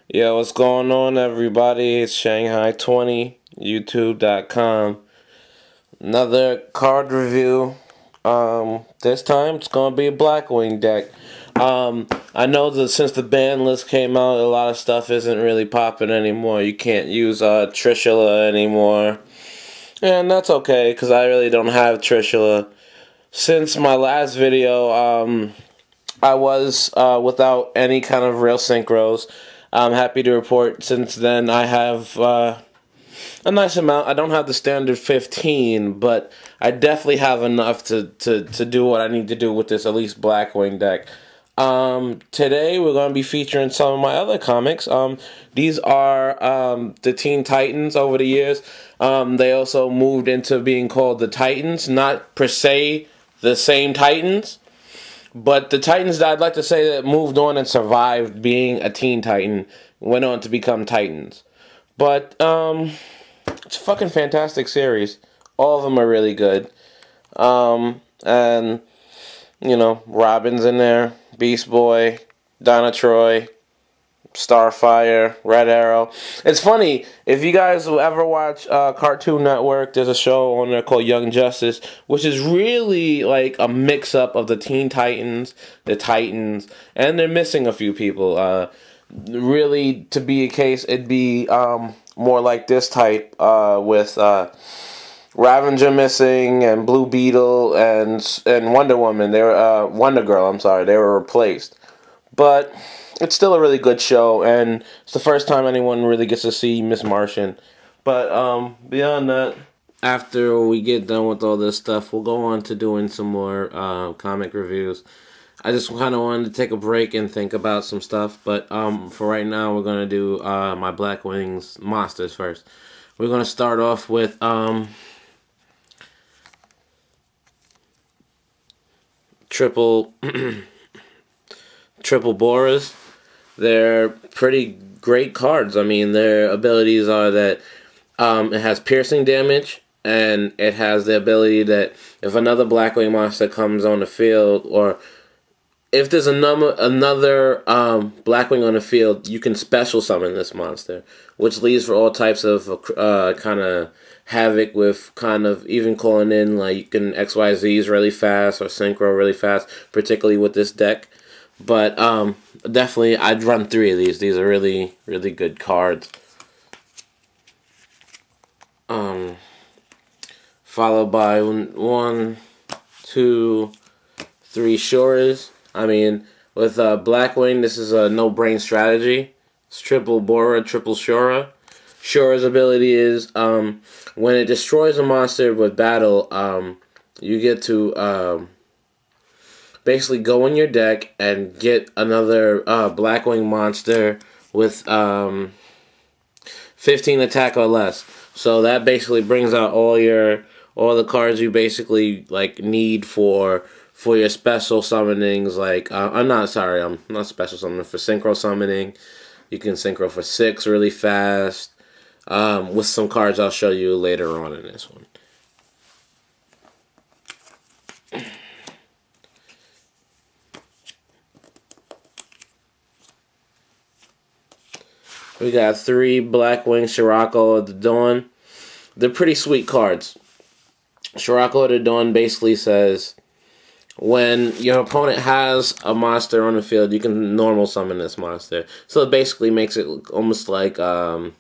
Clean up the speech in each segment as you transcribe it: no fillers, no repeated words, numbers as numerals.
Yo, what's going on, everybody? It's Shanghai20, YouTube.com. Another card review. This time it's gonna be a Blackwing deck. I know that since the ban list came out, a lot of stuff isn't really popping anymore. You can't use Trishula anymore, and that's okay because I really don't have Trishula. Since my last video, I was without any kind of real synchros. I'm happy to report since then I have a nice amount. I don't have the standard 15, but I definitely have enough to do what I need to do with this at least Blackwing deck. Today we're going to be featuring some of my other comics. These are the Teen Titans over the years. They also moved into being called the Titans, not per se the same Titans. But the Titans that I'd like to say that moved on and survived being a Teen Titan went on to become Titans. But it's a fucking fantastic series. All of them are really good. And Robin's in there, Beast Boy, Donna Troy, Starfire, Red Arrow. It's funny, if you guys will ever watch Cartoon Network, there's a show on there called Young Justice, which is really like a mix-up of the Teen Titans, the Titans, and they're missing a few people. Really, to be a case, it'd be more like this type with Ravager missing and Blue Beetle and Wonder Woman. They were Wonder Girl. I'm sorry, they were replaced, but it's still a really good show, and it's the first time anyone really gets to see Miss Martian. But beyond that, after we get done with all this stuff, we'll go on to doing some more comic reviews. I just kind of wanted to take a break and think about some stuff, but for right now, we're going to do my Blackwing's monsters first. We're going to start off with triple Boris. They're pretty great cards. I mean, their abilities are that it has piercing damage, and it has the ability that if another Blackwing monster comes on the field, or if there's another Blackwing on the field, you can special summon this monster, which leads for all types of kind of havoc with kind of even calling in, like, you can XYZs really fast or Synchro really fast, particularly with this deck. But definitely, I'd run 3 of these. These are really, really good cards. Followed by 1, 2, 3 Shoras. I mean, with Blackwing, this is a no-brain strategy. It's triple Bora, triple Shora. Shora's ability is when it destroys a monster with battle, you get to basically go in your deck and get another Blackwing monster with 15 attack or less. So that basically brings out all the cards you basically like need for your special summonings. Like I'm not special summoning for synchro summoning. You can synchro for 6 really fast. With some cards I'll show you later on in this one. We got 3 Blackwing Sirocco at the Dawn. They're pretty sweet cards. Sirocco at the Dawn basically says, when your opponent has a monster on the field, you can normal summon this monster. So it basically makes it almost like a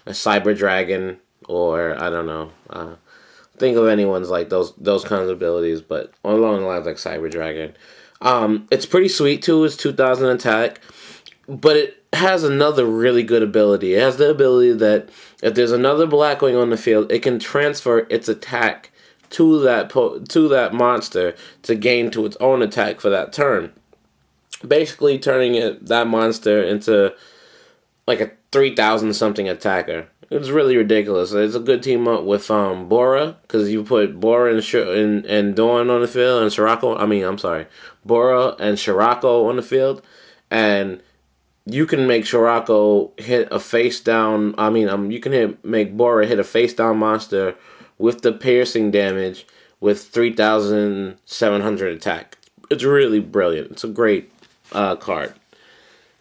Cyber Dragon, or I don't know. Think of anyone's like those kinds of abilities, but along the lines like Cyber Dragon. It's pretty sweet too. It's 2,000 attack, but it has another really good ability. It has the ability that if there's another Blackwing on the field, it can transfer its attack to that monster to gain to its own attack for that turn. Basically turning that monster into like a 3,000 something attacker. It's really ridiculous. It's a good team up with Bora, because you put Bora and Dawn on the field, and Bora and Sirocco on the field, and you can make Sirocco hit a face down. You can make Bora hit a face down monster with the piercing damage with 3,700 attack. It's really brilliant. It's a great card.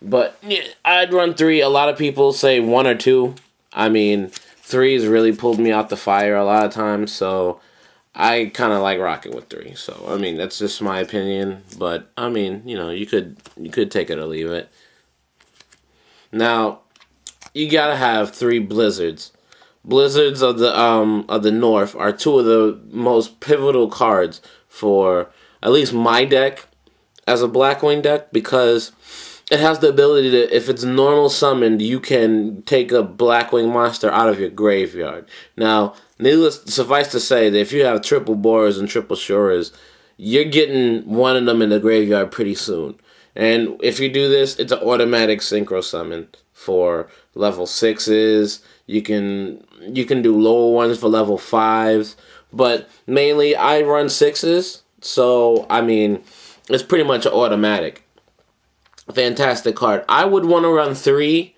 But yeah, I'd run 3. A lot of people say 1 or 2. I mean, 3's really pulled me out the fire a lot of times, so I kind of like rocking with 3. So I mean, that's just my opinion. But I mean, you could take it or leave it. Now, you gotta have 3 blizzards. Blizzards of the North are 2 of the most pivotal cards for at least my deck as a Blackwing deck, because it has the ability to, if it's normal summoned, you can take a Blackwing monster out of your graveyard. Now, suffice to say that if you have triple Boris and triple Shoras, you're getting one of them in the graveyard pretty soon. And if you do this, it's an automatic synchro summon for level 6s. You can do lower ones for level 5s. But mainly, I run 6s. So, I mean, it's pretty much automatic. Fantastic card. I would want to run 3,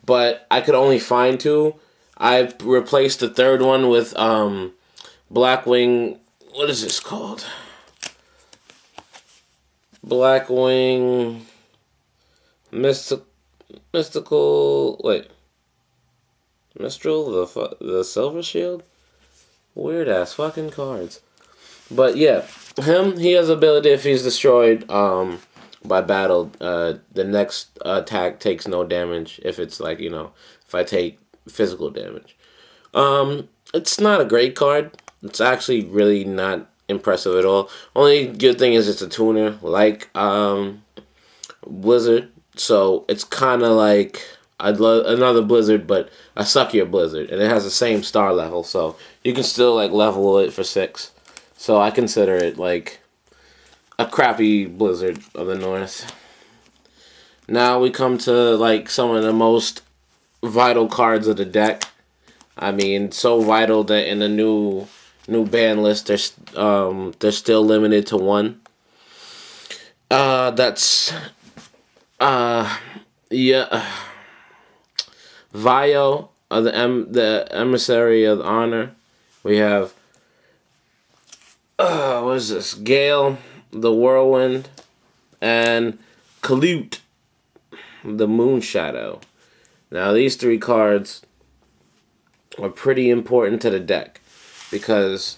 but I could only find 2. I've replaced the 3rd one with Blackwing. What is this called? Blackwing Mystical. Wait. Mistral, the Silver Shield? Weird ass fucking cards. But yeah, he has ability if he's destroyed by battle, the next attack takes no damage if it's like, if I take physical damage. It's not a great card. It's actually really not impressive at all. Only good thing is it's a tuner, like Blizzard. So it's kind of like another Blizzard, but a suckier Blizzard. And it has the same star level, so you can still like level it for 6. So I consider it like a crappy Blizzard of the North. Now we come to like some of the most vital cards of the deck. I mean, so vital that in the new ban list, they're still limited to 1. That's Vio of the Emissary of Honor. We have what is this? Gale, the Whirlwind, and Kalute, the Moon Shadow. Now these 3 cards are pretty important to the deck because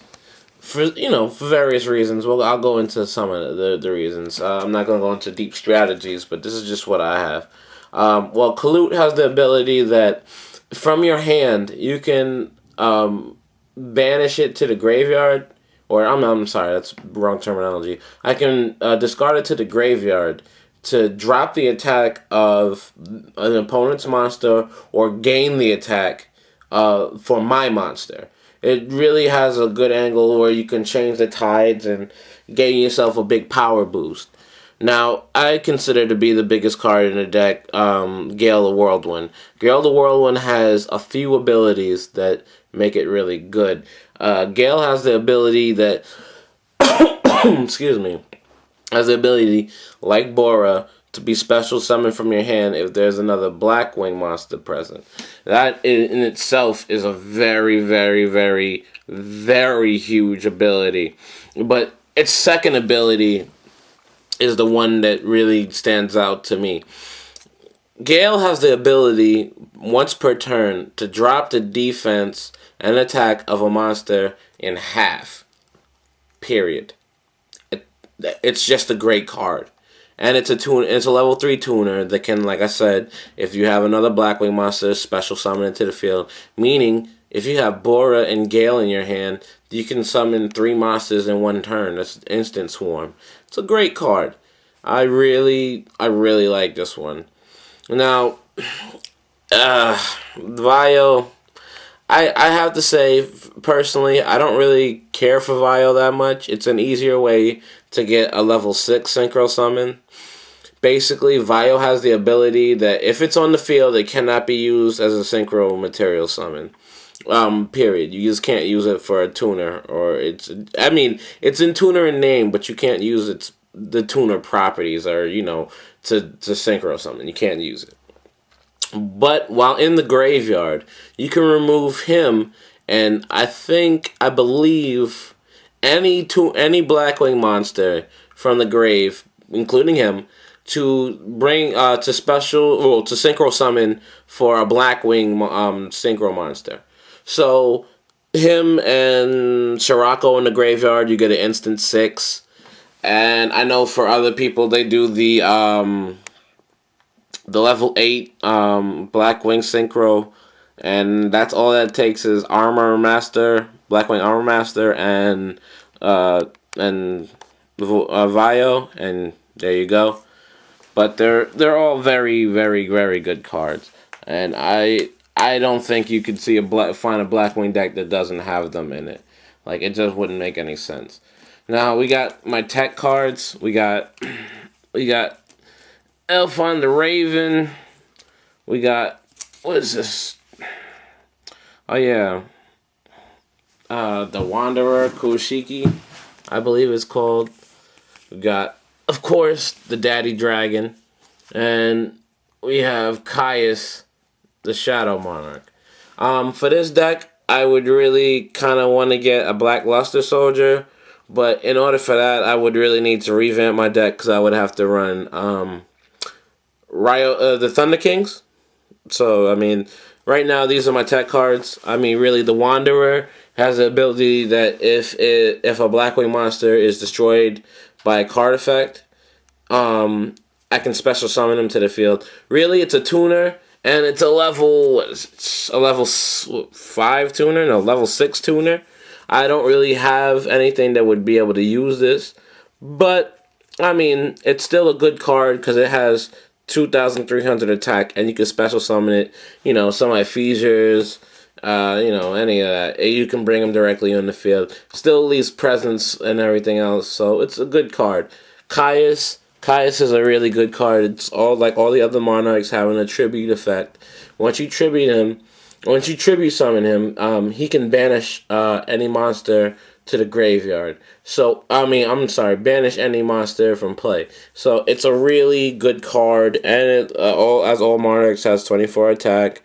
for various reasons. Well, I'll go into some of the reasons. I'm not going to go into deep strategies, but this is just what I have. Well, Kalute has the ability that from your hand you can banish it to the graveyard. Or I'm sorry, that's wrong terminology. I can discard it to the graveyard to drop the attack of an opponent's monster or gain the attack for my monster. It really has a good angle where you can change the tides and gain yourself a big power boost. Now, I consider to be the biggest card in the deck, Gale the Whirlwind. Gale the Whirlwind has a few abilities that make it really good. Gale has the ability that, excuse me, has the ability, like Bora, to be special summoned from your hand if there's another Blackwing monster present. That in itself is a very, very, very, very huge ability. But its second ability is the one that really stands out to me. Gale has the ability, once per turn, to drop the defense and attack of a monster in half. Period. It's just a great card. And it's a level 3 tuner that can, like I said, if you have another Blackwing monster, special summon it to the field. Meaning, if you have Bora and Gale in your hand, you can summon 3 monsters in 1 turn. That's instant swarm. It's a great card. I really like this one. Now, Vio, I have to say, personally, I don't really care for Vio that much. It's an easier way to get a level 6 synchro summon. Basically, Vio has the ability that if it's on the field, it cannot be used as a synchro material summon. Period. You just can't use it for a tuner, or it's in tuner in name, but you can't use the tuner properties, or to synchro summon. You can't use it. But while in the graveyard, you can remove him, and I believe any Blackwing monster from the grave, including him, to bring to synchro summon for a Blackwing synchro monster. So him and Sirocco in the graveyard, you get an instant 6. And I know for other people they do the level 8 Blackwing synchro, and that's all that takes is Armor Master, Blackwing Armor Master, and Vio, and there you go. But they're all very, very, very good cards, and I don't think you could see find a Blackwing deck that doesn't have them in it. Like, it just wouldn't make any sense. Now we got my tech cards. We got Elfon the Raven. We got, what is this? Oh yeah, the Wanderer Kushiki, I believe it's called. We got, of course, the Daddy Dragon, and we have Caius, the Shadow Monarch. For this deck, I would really kind of want to get a Black Luster Soldier, but in order for that, I would really need to revamp my deck because I would have to run the Thunder Kings. So, I mean, right now, these are my tech cards. I mean, really, the Wanderer has the ability that if a Blackwing monster is destroyed by a card effect, I can special summon him to the field. Really, it's a tuner, and it's a level 5 tuner, no, level 6 tuner. I don't really have anything that would be able to use this, but, I mean, it's still a good card because it has 2,300 attack, and you can special summon it, some Ephesians, any of that. You can bring them directly on the field. Still leaves presence and everything else, so it's a good card. Caius is a really good card. It's all like all the other monarchs having a tribute effect. Once you tribute summon him, he can banish any monster to the graveyard. So, banish any monster from play. So, it's a really good card, and all monarchs has 24 attack.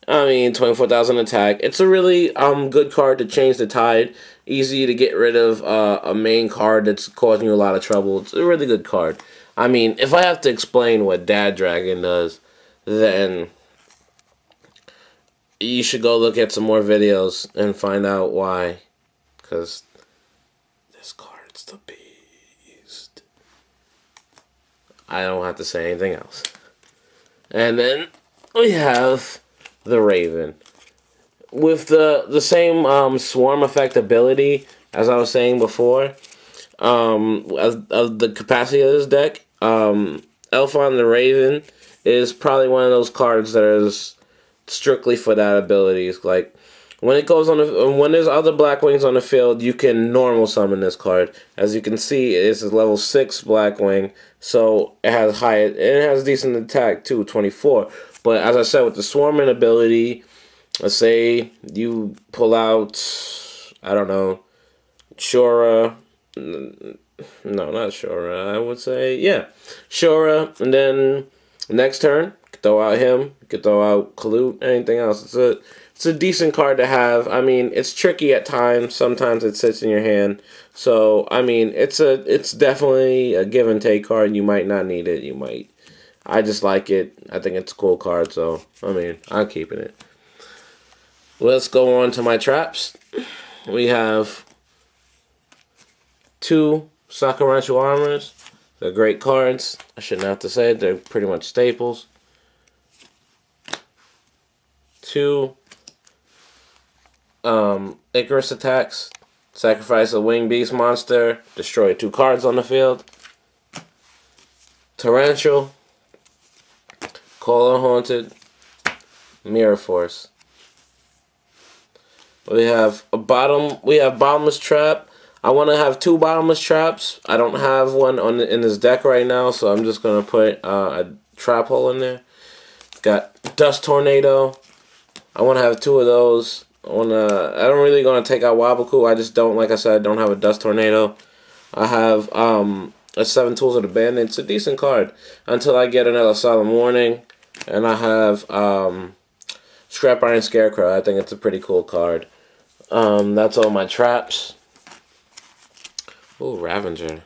24,000 attack. It's a really good card to change the tide. Easy to get rid of a main card that's causing you a lot of trouble. It's a really good card. I mean, if I have to explain what Dad Dragon does, then you should go look at some more videos and find out why. Because this card's the beast. I don't have to say anything else. And then we have the Raven. With the same swarm effect ability, as I was saying before, of the capacity of this deck, Elfon the Raven is probably one of those cards that is strictly for that ability. Like, when there's other Blackwings on the field, you can normal summon this card. As you can see, it's a level 6 Blackwing, so it has decent attack too, 24. But as I said, with the swarming ability, let's say you pull out, I don't know, Shora. No, not Shora. I would say, yeah, Shora. And then next turn, you could throw out him. You could throw out Kalut. Anything else. It's a decent card to have. I mean, it's tricky at times. Sometimes it sits in your hand. So, I mean, it's definitely a give and take card. You might not need it. You might. I just like it. I think it's a cool card. So, I mean, I'm keeping it. Let's go on to my traps. We have 2 Sakuranshu Armors. They're great cards. I shouldn't have to say it. They're pretty much staples. 2 Icarus attacks. Sacrifice a Winged Beast monster. Destroy 2 cards on the field. Torrential. Call Unhaunted. Mirror Force. We have Bottomless Trap. I want to have 2 Bottomless Traps. I don't have one in this deck right now, so I'm just going to put a trap hole in there. Got Dust Tornado. I want to have 2 of those. I don't really going to take out Waboku. I just don't, like I said, I don't have a Dust Tornado. I have a 7 Tools of the Bandit. It's a decent card until I get another Solemn Warning. And I have Scrap Iron Scarecrow. I think it's a pretty cool card. That's all my traps. Ooh, Ravager.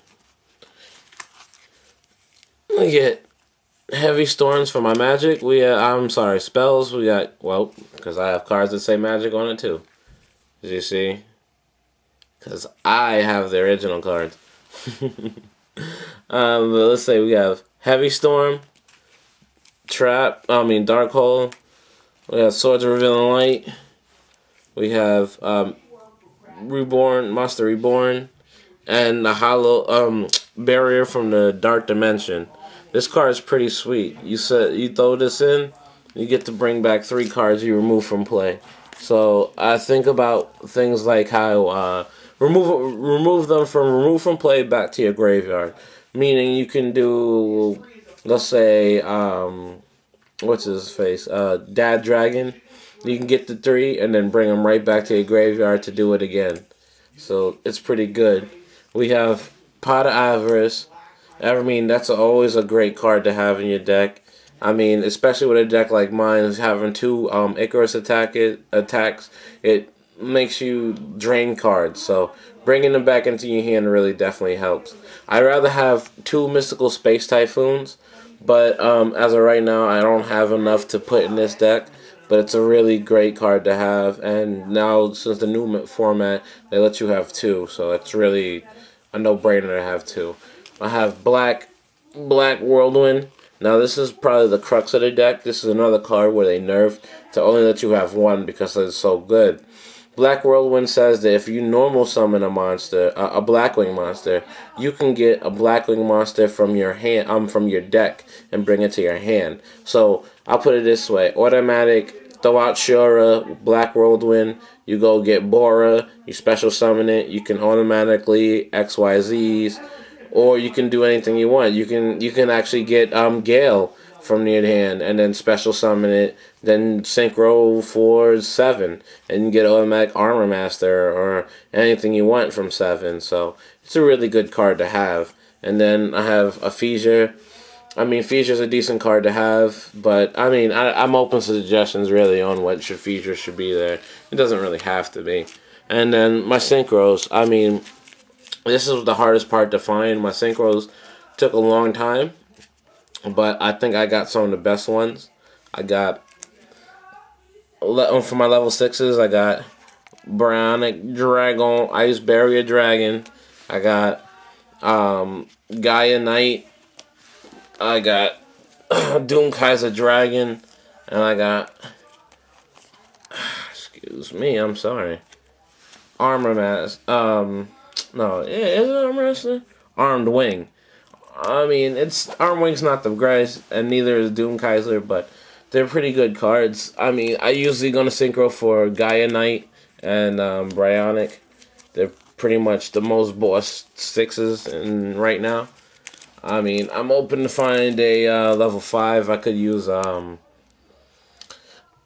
We get heavy storms for my magic. I'm sorry, spells. We got, well, because I have cards that say magic on it too. Did you see? Because I have the original cards. But let's say we have heavy storm, dark hole. We have swords of revealing light. We have monster reborn, and the hollow barrier from the dark dimension. This card is pretty sweet. You throw this in, you get to bring back 3 cards you remove from play. So I think about things like how remove them from play back to your graveyard. Meaning you can do, let's say, what's his face, Dad Dragon. You can get the 3 and then bring them right back to your graveyard to do it again. So it's pretty good. We have Pot of Avarice. That's always a great card to have in your deck. Especially with a deck like mine, is having 2 Icarus attacks. It makes you drain cards. So bringing them back into your hand really definitely helps. I'd rather have 2 Mystical Space Typhoons, but as of right now, I don't have enough to put in this deck. But it's a really great card to have, and now since the new format, they let you have 2, so it's really a no-brainer to have 2. I have Black Whirlwind. Now this is probably the crux of the deck. This is another card where they nerfed to only let you have 1 because it's so good. Black Whirlwind says that if you normal summon a monster, a Blackwing monster, you can get a Blackwing monster from your from your deck and bring it to your hand. So I'll put it this way: automatic, throw out Shora, Black Whirlwind. You go get Boris, you special summon it. You can automatically XYZs, or you can do anything you want. You can actually get Gale from your hand and then special summon it, then synchro for 7 and you get automatic Armor Master or anything you want from 7. So it's a really good card to have. And then I have a Feisure. Feisure's a decent card to have, but I'm open to suggestions really on what Feisure should be there. It doesn't really have to be. And then my synchros. This is the hardest part to find. My synchros took a long time, but I think I got some of the best ones. I got, for my level 6s, I got Bionic Dragon, Ice Barrier Dragon. I got Gaia Knight. I got Doom Kaiser Dragon. And I got, excuse me, I'm sorry, Armor Master. No, is it Armor Master? Armed Wing. Arm Wing's not the greatest, and neither is Doom Kaiser, but they're pretty good cards. I usually gonna synchro for Gaia Knight and Bionic. They're pretty much the most boss 6s right now. I'm open to find a level 5. I could use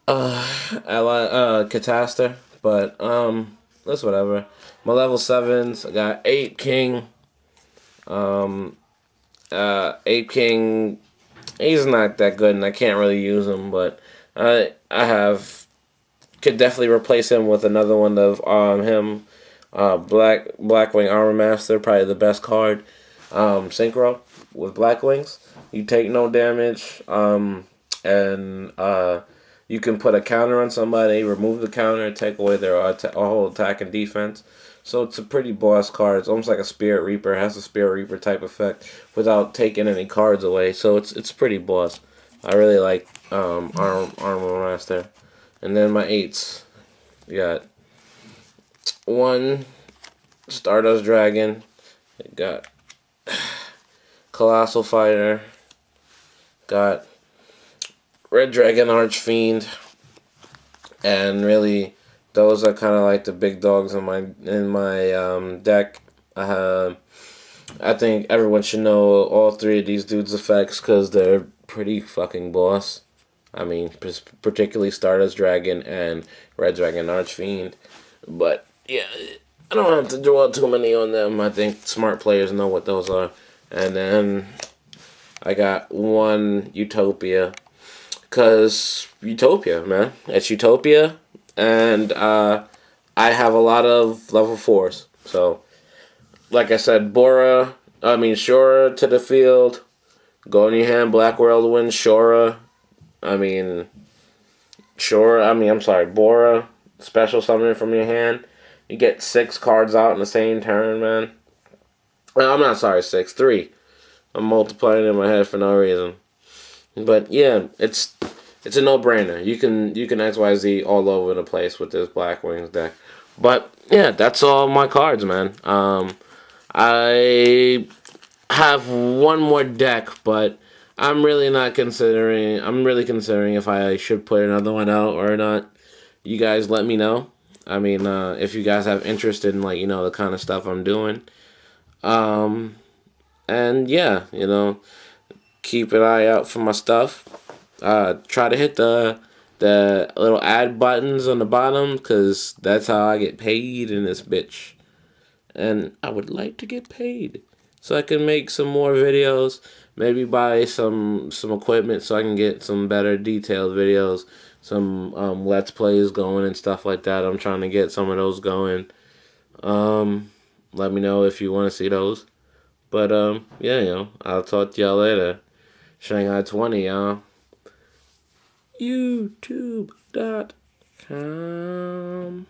Catastor, but that's whatever. My level 7s, I got Ape King. Ape King, he's not that good, and I can't really use him, but could definitely replace him with another one of him. Blackwing Armor Master, probably the best card. Synchro with Blackwings, you take no damage, and you can put a counter on somebody, remove the counter, take away their whole attack and defense. So it's a pretty boss card. It's almost like a Spirit Reaper. It has a Spirit Reaper type effect without taking any cards away. So it's pretty boss. I really like Armor Master. And then my 8s. We got 1 Stardust Dragon. We got Colossal Fighter. Got Red Dragon Archfiend. And really, those are kind of like the big dogs in my deck. I think everyone should know all 3 of these dudes' effects because they're pretty fucking boss. Particularly Stardust Dragon and Red Dragon Archfiend. But yeah, I don't have to draw too many on them. I think smart players know what those are. And then I got 1 Utopia. Because Utopia, man. It's Utopia. And I have a lot of level 4s. So, like I said, Shora to the field, Go in your hand, Black Whirlwind, Shora. I'm sorry, Bora. Special summon from your hand. You get 6 cards out in the same turn, man. I'm not sorry, 6, 3. I'm multiplying in my head for no reason. But yeah, it's a no-brainer. You can XYZ all over the place with this Blackwings deck. But yeah, that's all my cards, man. I have one more deck, but I'm really considering if I should put another one out or not. You guys let me know. If you guys have interest in the kind of stuff I'm doing. And yeah, keep an eye out for my stuff. Try to hit the little ad buttons on the bottom, because that's how I get paid in this bitch. And I would like to get paid so I can make some more videos, maybe buy some equipment so I can get some better detailed videos, some let's plays going and stuff like that. I'm trying to get some of those going. Let me know if you want to see those. But yeah, I'll talk to y'all later. Shanghai 20, y'all. YouTube.com